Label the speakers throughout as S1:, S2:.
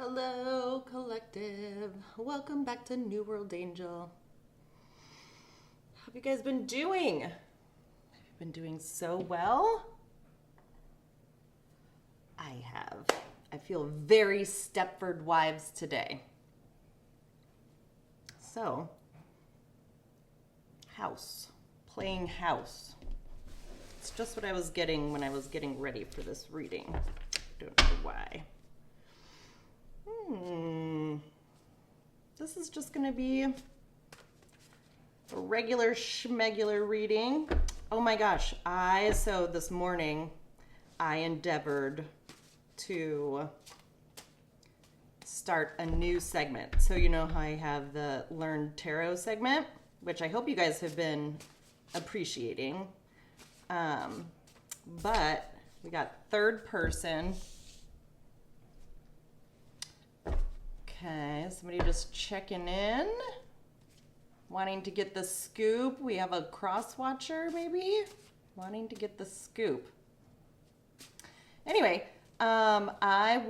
S1: Hello, collective. Welcome back to New World Angel. How have you guys been doing? Have you been doing so well? I have. I feel very Stepford Wives today. So, house. Playing house. It's just what I was getting when I was getting ready for this reading. Don't know why. This is just going to be a regular schmegular reading. Oh my gosh. So this morning, I endeavored to start a new segment. So you know how I have the Learn Tarot segment, which I hope you guys have been appreciating. But we got third person. Okay, somebody just checking in, wanting to get the scoop. We have a cross watcher, maybe, wanting to get the scoop. Anyway, I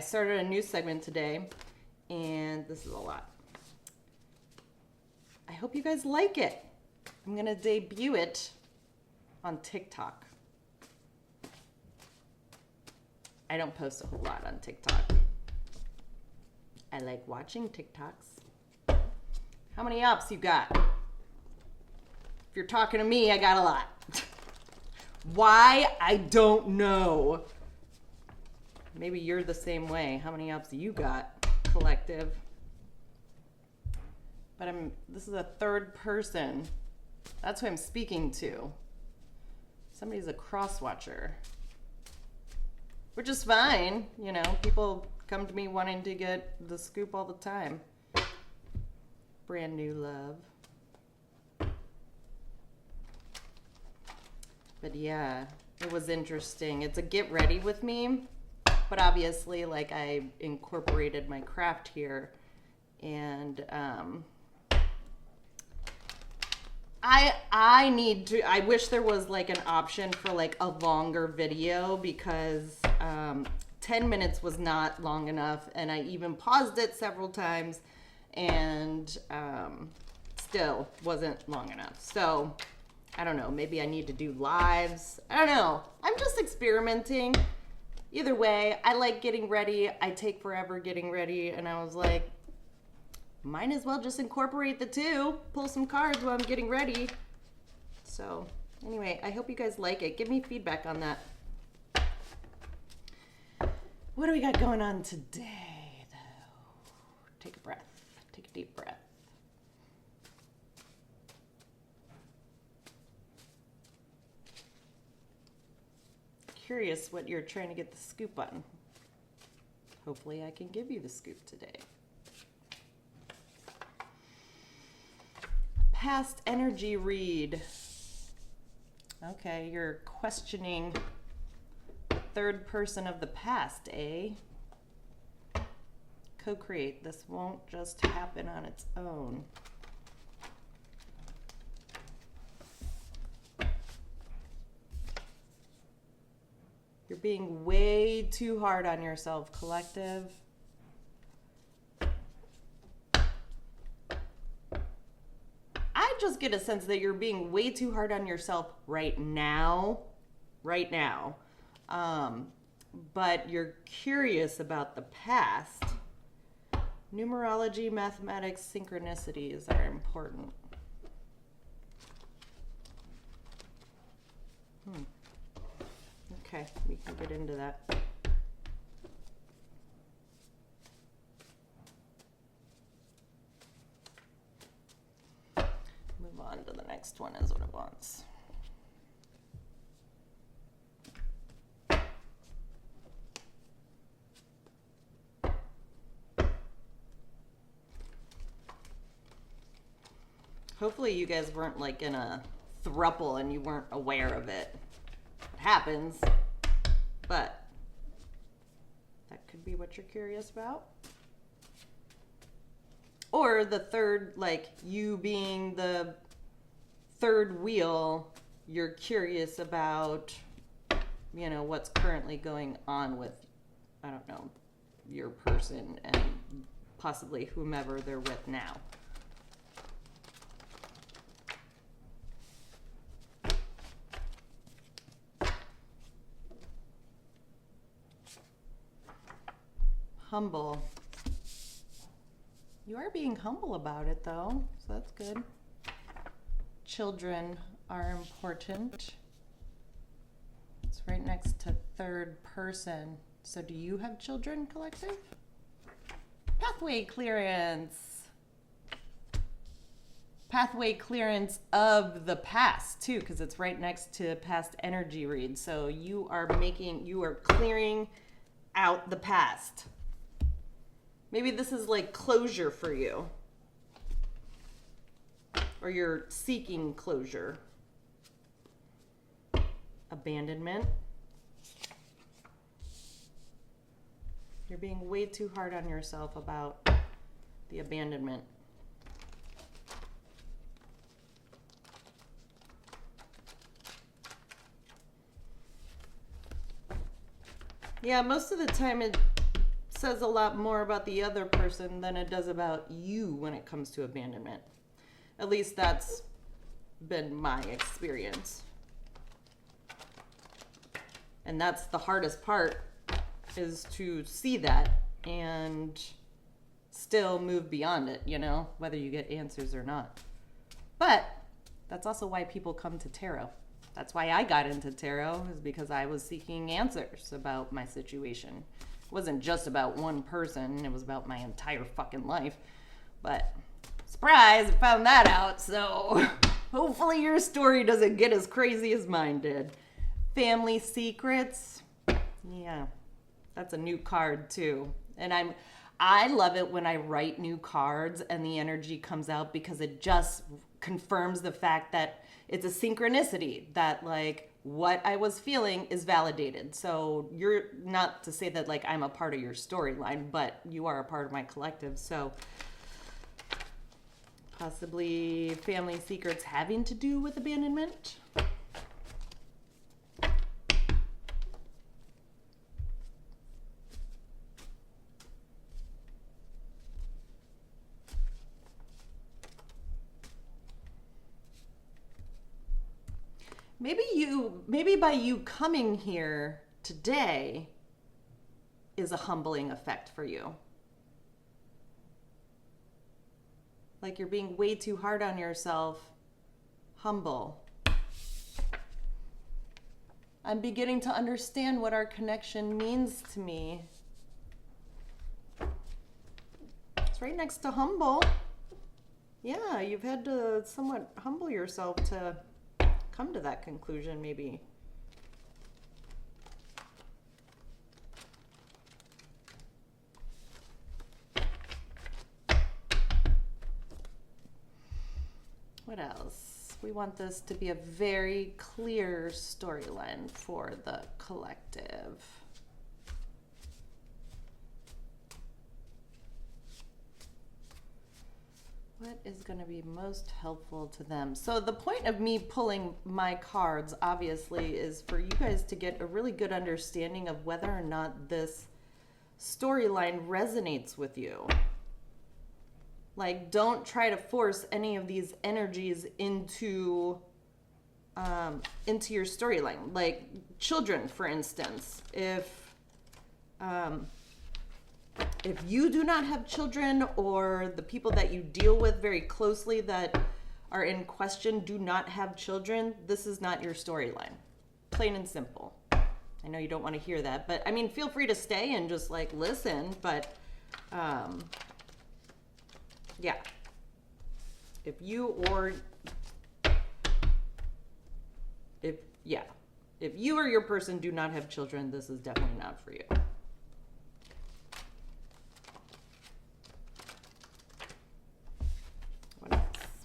S1: started a new segment today, and this is a lot. I hope you guys like it. I'm gonna debut it on TikTok. I don't post a whole lot on TikTok. I like watching TikToks. How many ups you got? If you're talking to me, I got a lot. Why? I don't know. Maybe you're the same way. How many ups you got, collective? But this is a third person. That's who I'm speaking to. Somebody's a cross watcher. Which is fine, you know, people come to me wanting to get the scoop all the time. Brand new love. But yeah, it was interesting. It's a get ready with me, but obviously like I incorporated my craft here, and I wish there was like an option for like a longer video, because 10 minutes was not long enough, and I even paused it several times, and still wasn't long enough. So I don't know, maybe I need to do lives. I don't know. I'm just experimenting. Either way, I like getting ready. I take forever getting ready, and I was like, might as well just incorporate the two, pull some cards while I'm getting ready. So anyway, I hope you guys like it. Give me feedback on that. What do we got going on today, though? Take a breath. Take a deep breath. Curious what you're trying to get the scoop on. Hopefully I can give you the scoop today. Past energy read. Okay, you're questioning the third person of the past, eh? Co-create. This won't just happen on its own. You're being way too hard on yourself, collective. I just get a sense that you're being way too hard on yourself right now. But you're curious about the past. Numerology, mathematics, synchronicities are important. Okay, we can get into that. Move on to the next one is what it wants. Hopefully you guys weren't like in a throuple and you weren't aware of it. It happens, but that could be what you're curious about. Or the third, like you being the third wheel, you're curious about you know, what's currently going on with, I don't know, your person and possibly whomever they're with now. Humble. You are being humble about it though, so that's good. Children are important. It's right next to third person. So do you have children, collective? Pathway clearance. Pathway clearance of the past too, because it's right next to past energy read. So you are clearing out the past. Maybe this is like closure for you. Or you're seeking closure. Abandonment. You're being way too hard on yourself about the abandonment. Yeah, most of the time it says a lot more about the other person than it does about you when it comes to abandonment. At least that's been my experience. And that's the hardest part, is to see that and still move beyond it, you know, whether you get answers or not. But that's also why people come to tarot. That's why I got into tarot, is because I was seeking answers about my situation. It wasn't just about one person, it was about my entire fucking life. But surprise, I found that out, so hopefully your story doesn't get as crazy as mine did. Family secrets. Yeah, that's a new card too. And I love it when I write new cards and the energy comes out, because it just confirms the fact that it's a synchronicity, that like what I was feeling is validated. So you're not to say that like I'm a part of your storyline, but you are a part of my collective. So possibly family secrets having to do with abandonment. Maybe by you coming here today is a humbling effect for you. Like you're being way too hard on yourself. Humble. I'm beginning to understand what our connection means to me. It's right next to humble. Yeah, you've had to somewhat humble yourself to come to that conclusion, maybe. What else? We want this to be a very clear storyline for the collective. What is going to be most helpful to them? So the point of me pulling my cards, obviously, is for you guys to get a really good understanding of whether or not this storyline resonates with you. Like, don't try to force any of these energies into your storyline. Like children, for instance, if you do not have children, or the people that you deal with very closely that are in question do not have children, this is not your storyline. Plain and simple. I know you don't want to hear that, but I mean, feel free to stay and just like listen, but yeah. If you or your person do not have children, this is definitely not for you.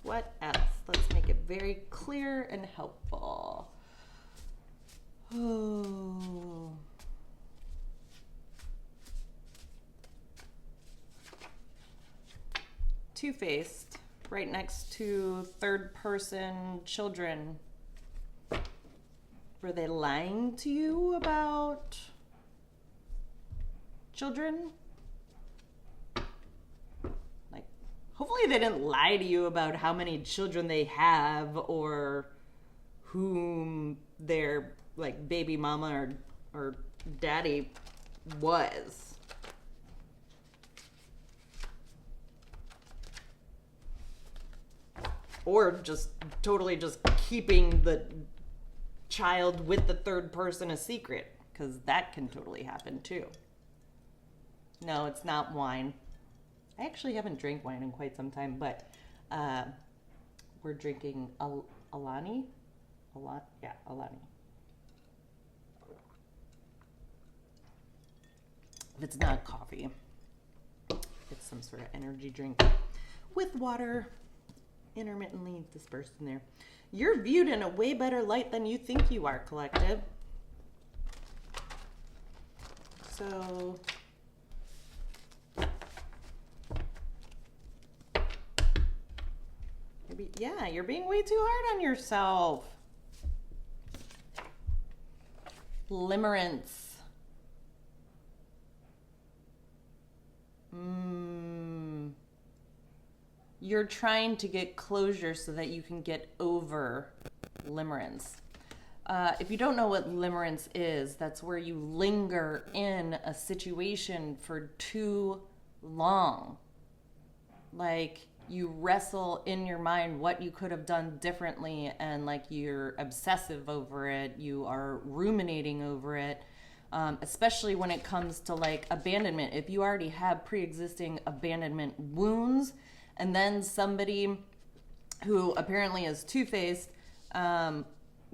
S1: What else? Let's make it very clear and helpful. Oh. Two-faced, right next to third person children for were they lying to you about children? Like, hopefully they didn't lie to you about how many children they have or whom their like baby mama or daddy was. Or just totally just keeping the child with the third person a secret, because that can totally happen too. No, it's not wine. I actually haven't drank wine in quite some time, but we're drinking Alani. Alani. If it's not coffee, it's some sort of energy drink with water intermittently dispersed in there. You're viewed in a way better light than you think you are, collective. So maybe, yeah, you're being way too hard on yourself. Limerence. You're trying to get closure so that you can get over limerence. If you don't know what limerence is, that's where you linger in a situation for too long. Like, you wrestle in your mind what you could have done differently, and like you're obsessive over it, you are ruminating over it. Especially when it comes to like abandonment. If you already have pre-existing abandonment wounds, and then somebody who apparently is two-faced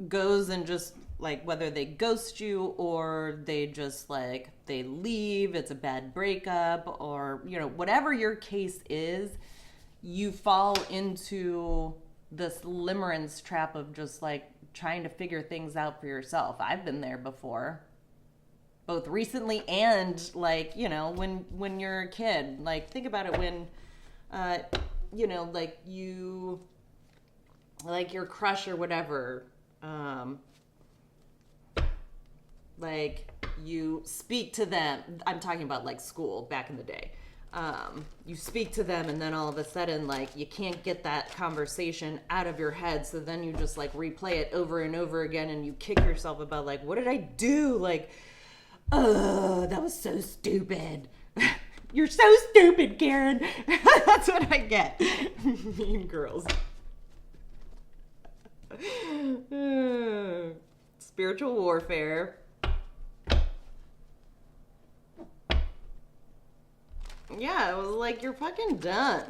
S1: goes and just like, whether they ghost you or they just like, they leave, it's a bad breakup, or, you know, whatever your case is, you fall into this limerence trap of just like trying to figure things out for yourself. I've been there before, both recently and like, you know, when you're a kid. Like, think about it when you know, like you, like your crush or whatever, like you speak to them. I'm talking about like school back in the day. You speak to them and then all of a sudden, like, you can't get that conversation out of your head. So then you just like replay it over and over again, and you kick yourself about like, what did I do? Like, that was so stupid. You're so stupid, Karen. That's what I get. Mean Girls. Spiritual warfare. Yeah, it was like, you're fucking done.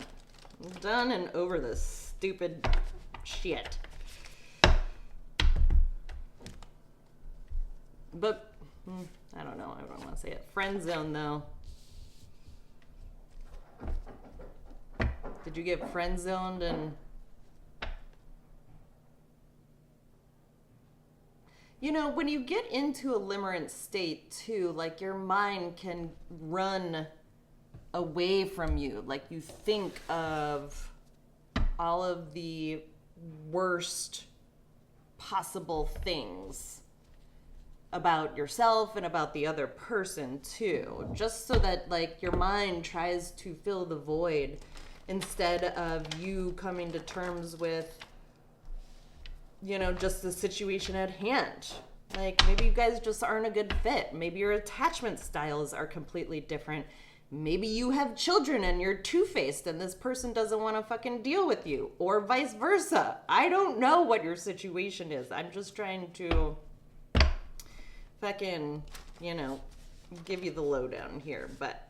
S1: Done and over this stupid shit. But, I don't know. I don't want to say it. Friend zone, though. Did you get friend zoned? And you know, when you get into a limerent state too, like your mind can run away from you. Like, you think of all of the worst possible things about yourself and about the other person too, just so that like your mind tries to fill the void instead of you coming to terms with, you know, just the situation at hand. Like, maybe you guys just aren't a good fit. Maybe your attachment styles are completely different. Maybe you have children and you're two-faced and this person doesn't want to fucking deal with you, or vice versa. I don't know what your situation is. I'm just trying to fucking, you know, give you the lowdown here. But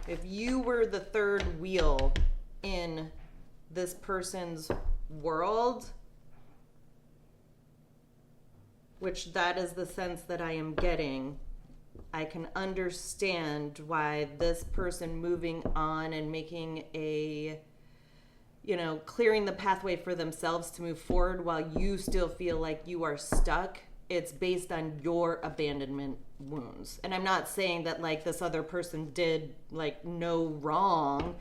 S1: if you were the third wheel in this person's world, which that is the sense that I am getting, I can understand why this person moving on and making a, you know, clearing the pathway for themselves to move forward while you still feel like you are stuck, it's based on your abandonment wounds. And I'm not saying that like this other person did like no wrong.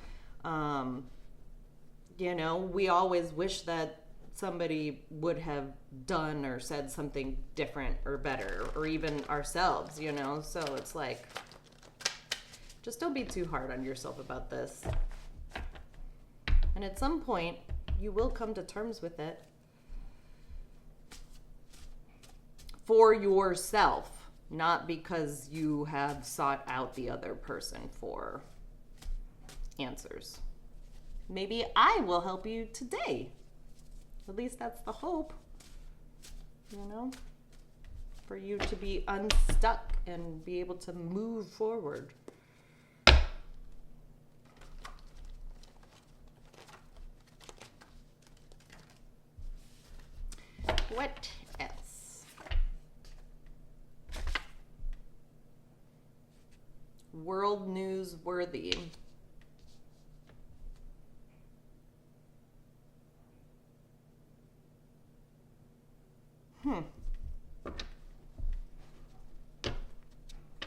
S1: You know, we always wish that somebody would have done or said something different or better, or even ourselves, you know? So it's like, just don't be too hard on yourself about this. And at some point, you will come to terms with it for yourself, not because you have sought out the other person for answers. Maybe I will help you today. At least that's the hope, you know, for you to be unstuck and be able to move forward. What else? World news worthy.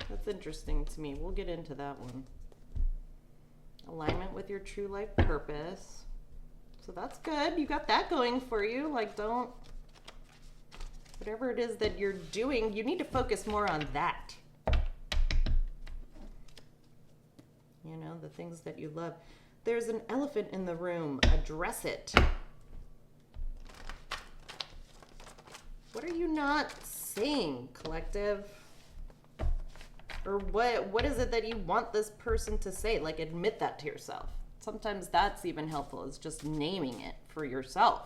S1: That's interesting to me. We'll get into that one. Alignment with your true life purpose. So that's good. You got that going for you. Like, don't, whatever it is that you're doing, you need to focus more on that. You know, the things that you love. There's an elephant in the room. Address it. What are you not saying, collective? Or what is it that you want this person to say? Like, admit that to yourself. Sometimes that's even helpful, is just naming it for yourself.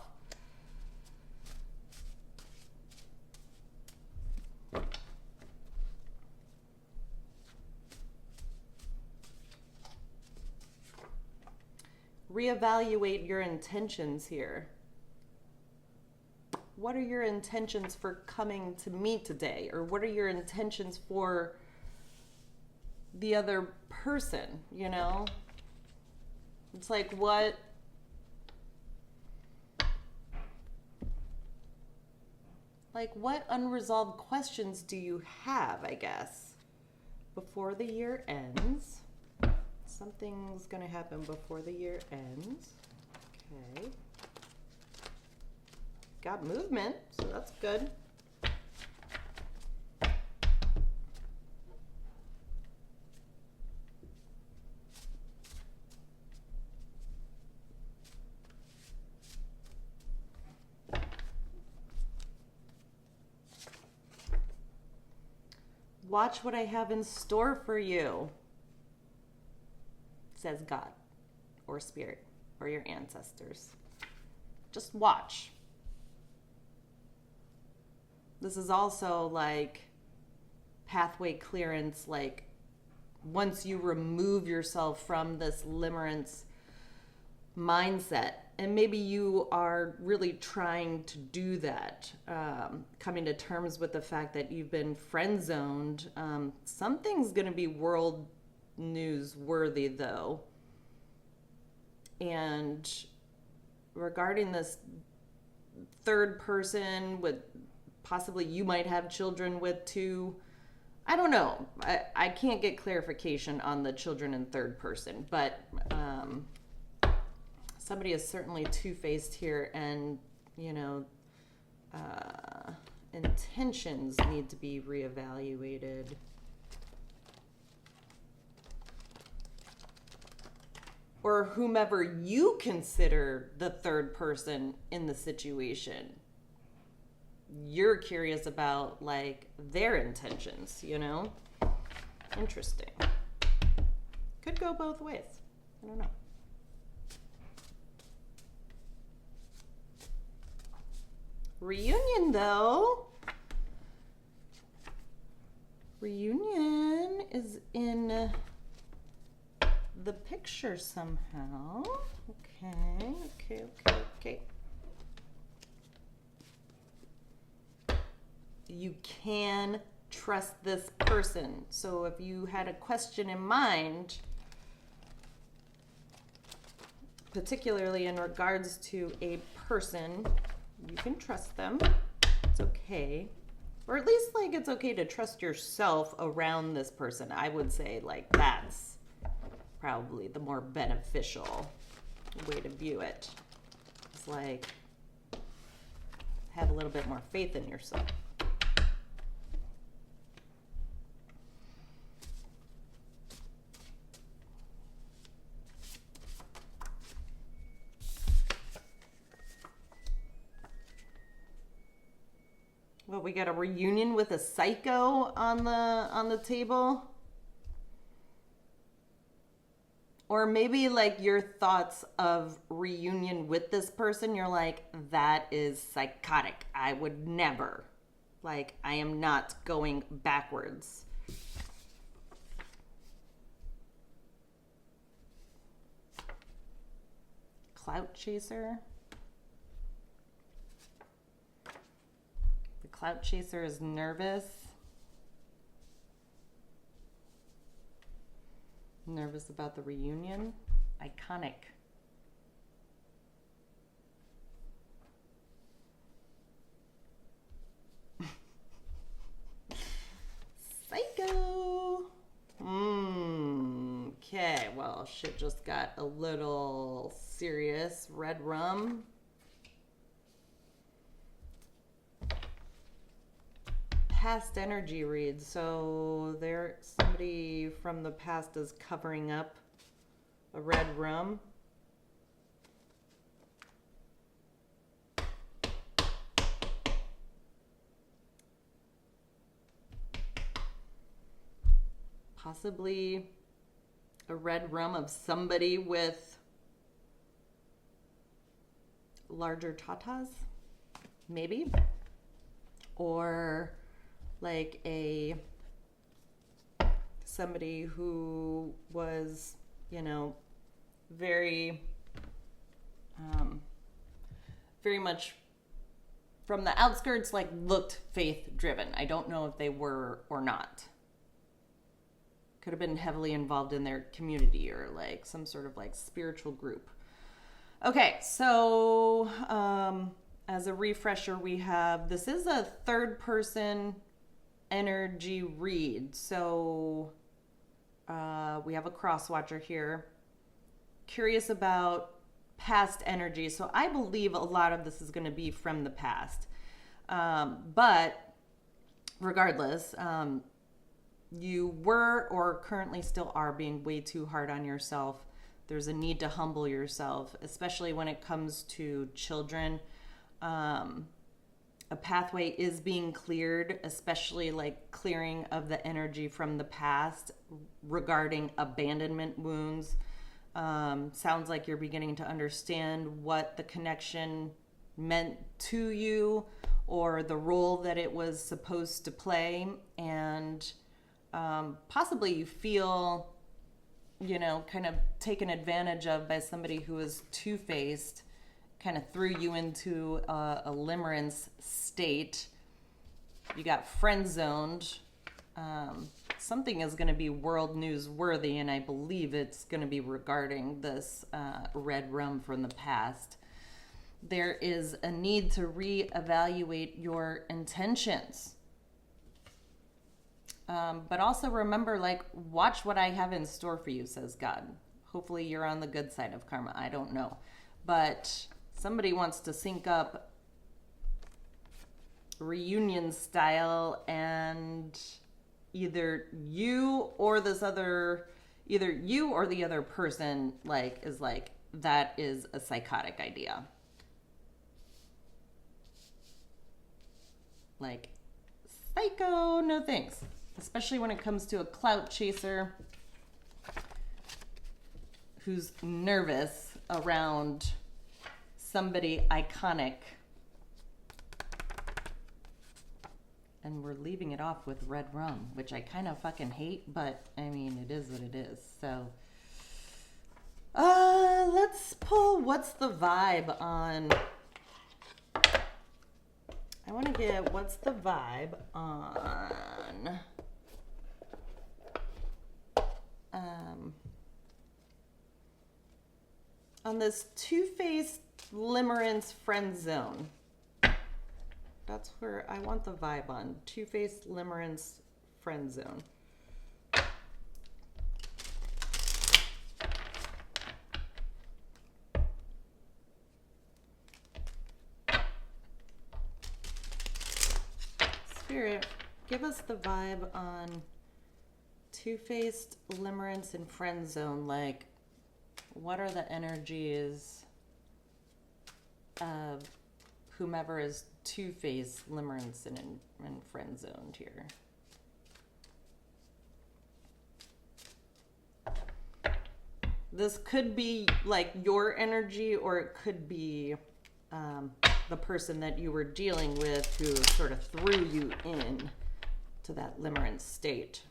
S1: Reevaluate your intentions here. What are your intentions for coming to me today? Or what are your intentions for the other person, you know? It's like, what unresolved questions do you have, I guess, before the year ends? Something's gonna happen before the year ends. Okay. Got movement, so that's good. Watch what I have in store for you, says God or Spirit or your ancestors. Just watch. This is also like pathway clearance, like once you remove yourself from this limerence mindset, and maybe you are really trying to do that, coming to terms with the fact that you've been friend zoned. Something's going to be world news worthy though. And regarding this third person with possibly you might have children with too, I don't know. I can't get clarification on the children in third person, but somebody is certainly two-faced here, and, you know, intentions need to be reevaluated. Or whomever you consider the third person in the situation, you're curious about, like, their intentions, you know? Interesting. Could go both ways. I don't know. Reunion, though. Reunion is in the picture somehow. Okay. You can trust this person. So if you had a question in mind, particularly in regards to a person, you can trust them. It's okay. Or at least, like, it's okay to trust yourself around this person. I would say, like, that's probably the more beneficial way to view it. It's like, have a little bit more faith in yourself. Well, we got a reunion with a psycho on the table. Or maybe like your thoughts of reunion with this person, you're like, that is psychotic. I would never. Like, I am not going backwards. Clout chaser. The clout chaser is nervous. Nervous about the reunion. Iconic. Psycho. Okay, well, shit just got a little serious. Red rum. Past energy read. So there, somebody from the past is covering up a red rum. Possibly a red rum of somebody with larger tatas, maybe, or like somebody who was, you know, very much from the outskirts, like looked faith driven. I don't know if they were or not. Could have been heavily involved in their community or like some sort of like spiritual group. Okay, so as a refresher, we have, this is a third person energy read. So we have a cross watcher here. Curious about past energy. So I believe a lot of this is going to be from the past. But regardless, you were or currently still are being way too hard on yourself. There's a need to humble yourself, especially when it comes to children. A pathway is being cleared, especially like clearing of the energy from the past regarding abandonment wounds. Sounds like you're beginning to understand what the connection meant to you or the role that it was supposed to play. And possibly you feel, you know, kind of taken advantage of by somebody who is two-faced, kind of threw you into a limerence state. You got friend-zoned. Something is going to be world news worthy, and I believe it's going to be regarding this red rum from the past. There is a need to reevaluate your intentions. But also remember, like, watch what I have in store for you, says God. Hopefully you're on the good side of karma. I don't know. But somebody wants to sync up reunion style, and either you or the other person, like, is like, that is a psychotic idea. Like, psycho, no thanks. Especially when it comes to a clout chaser who's nervous around somebody iconic. And we're leaving it off with red rum, which I kind of fucking hate, but I mean, it is what it is. So, let's pull what's the vibe on. I want to get what's the vibe on this two-faced limerence friend zone. That's where I want the vibe on. Two-faced limerence friend zone. Spirit, give us the vibe on two-faced, limerence, and friend zone. Like, what are the energies of whomever is two-faced, limerence, and friend zoned here? This could be like your energy, or it could be the person that you were dealing with who sort of threw you in to that limerence state.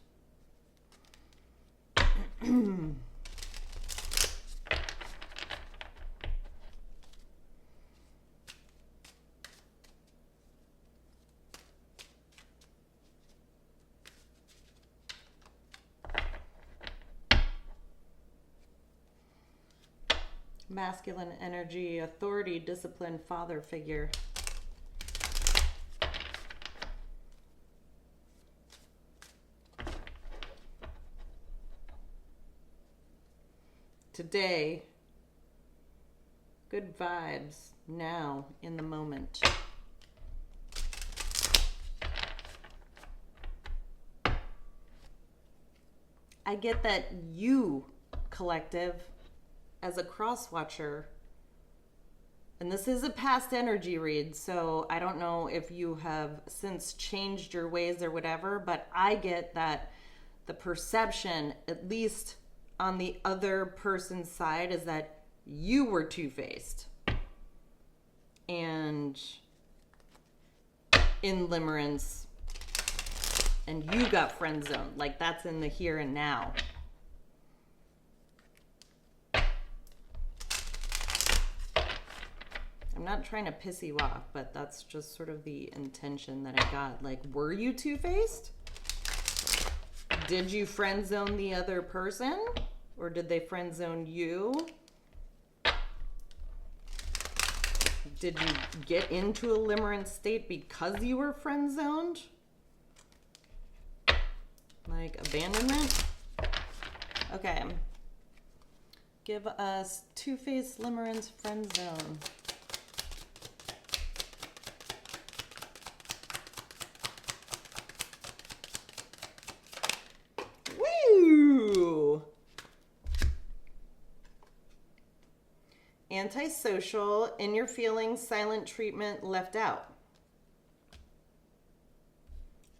S1: Masculine energy, authority, discipline, father figure. Today, good vibes, now, in the moment. I get that you, collective, as a cross watcher, and this is a past energy read, so I don't know if you have since changed your ways or whatever, but I get that the perception, at least on the other person's side, is that you were two-faced and in limerence, and you got friend zoned. Like, that's in the here and now. I'm not trying to piss you off, but that's just sort of the intention that I got. Like, were you two-faced? Did you friend zone the other person? Or did they friend zone you? Did you get into a limerence state because you were friend zoned? Like abandonment? Okay. Give us two-faced limerence friend zone. Woo! Antisocial, in your feelings, silent treatment, left out.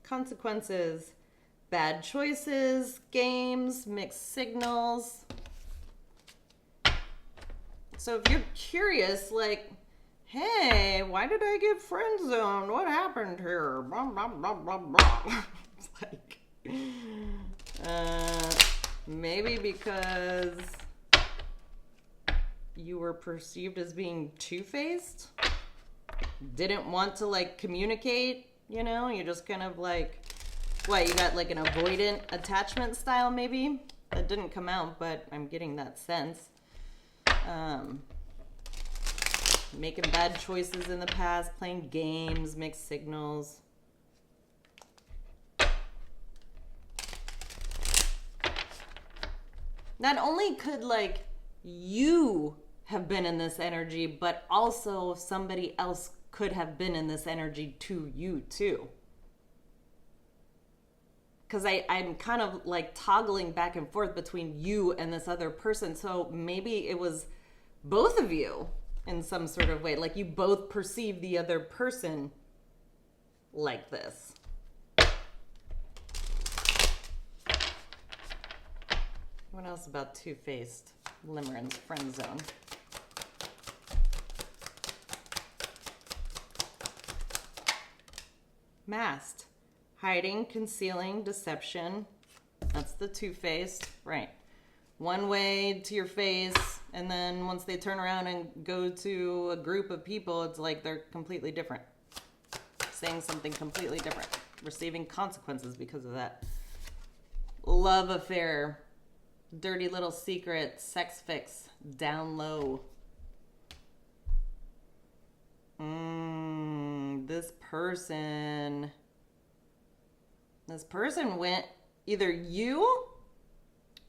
S1: Consequences, bad choices, games, mixed signals. So if you're curious, like, hey, why did I get friend zoned? What happened here? Blah, blah, blah, blah, blah. It's like, maybe because you were perceived as being two-faced, didn't want to like communicate, you know, you just kind of like, what, you got like an avoidant attachment style maybe? That didn't come out, but I'm getting that sense. Making bad choices in the past, playing games, mixed signals. Not only could like you have been in this energy, but also somebody else could have been in this energy to you too. Because I'm kind of like toggling back and forth between you and this other person. So maybe it was both of you in some sort of way. Like you both perceive the other person like this. What else about two-faced limerence friend zone? Masked. Hiding, concealing, deception. That's the two-faced. Right. One way to your face, and then once they turn around and go to a group of people, it's like they're completely different. Saying something completely different. Receiving consequences because of that. Love affair. Dirty little secret. Sex fix. Down low. This person went, either you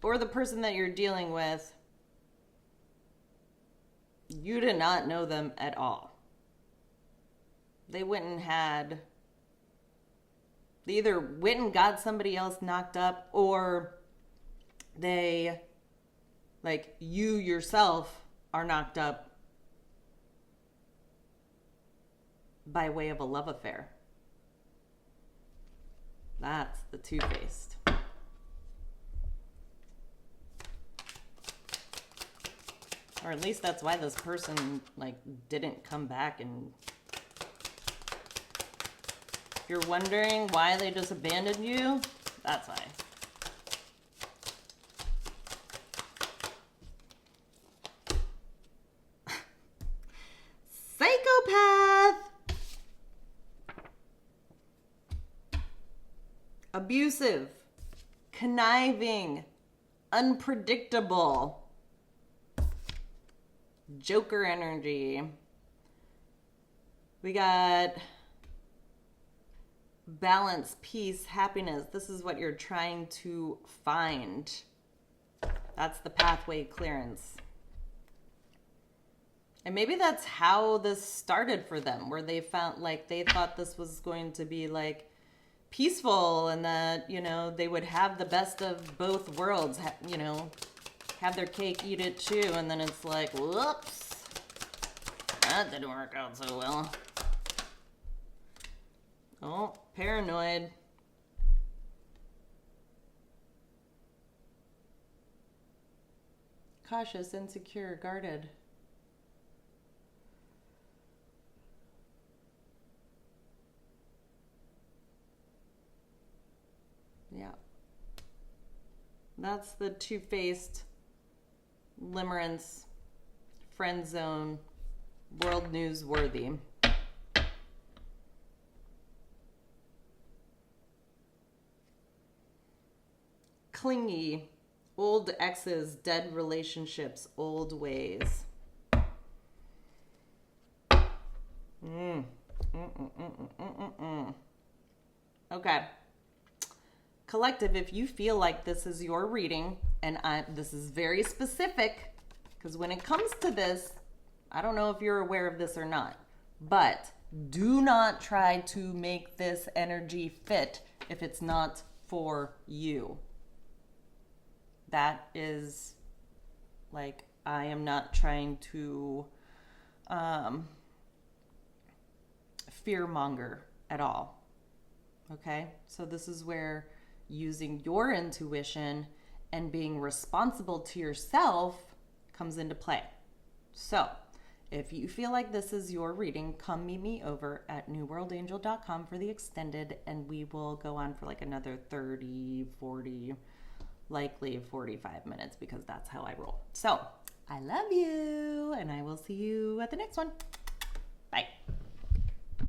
S1: or the person that you're dealing with, you did not know them at all. They went and had They either went and got somebody else knocked up, or they, like, you yourself are knocked up by way of a love affair. That's the two-faced. Or at least that's why this person, like, didn't come back. And if you're wondering why they just abandoned you, that's why. Psychopath! Abusive, conniving, unpredictable. Joker energy. We got balance, peace, happiness. This is what you're trying to find. That's the pathway clearance. And maybe that's how this started for them, where they found, like, they thought this was going to be, like, peaceful, and that, you know, they would have the best of both worlds, you know, have their cake, eat it too. And then it's like, whoops, that didn't work out so well. Oh, paranoid. Cautious, insecure, guarded. Yeah. That's the two-faced, limerence, friend zone, world news worthy. Clingy, old exes, dead relationships, old ways. Okay. Collective, if you feel like this is your reading, and this is very specific, because when it comes to this, I don't know if you're aware of this or not, but do not try to make this energy fit if it's not for you. That is, like, I am not trying to fearmonger at all. Okay? So this is where using your intuition and being responsible to yourself comes into play. So if you feel like this is your reading, come meet me over at newworldangel.com for the extended, and we will go on for like another 30, 40, likely 45 minutes, because that's how I roll. So I love you, and I will see you at the next one. Bye.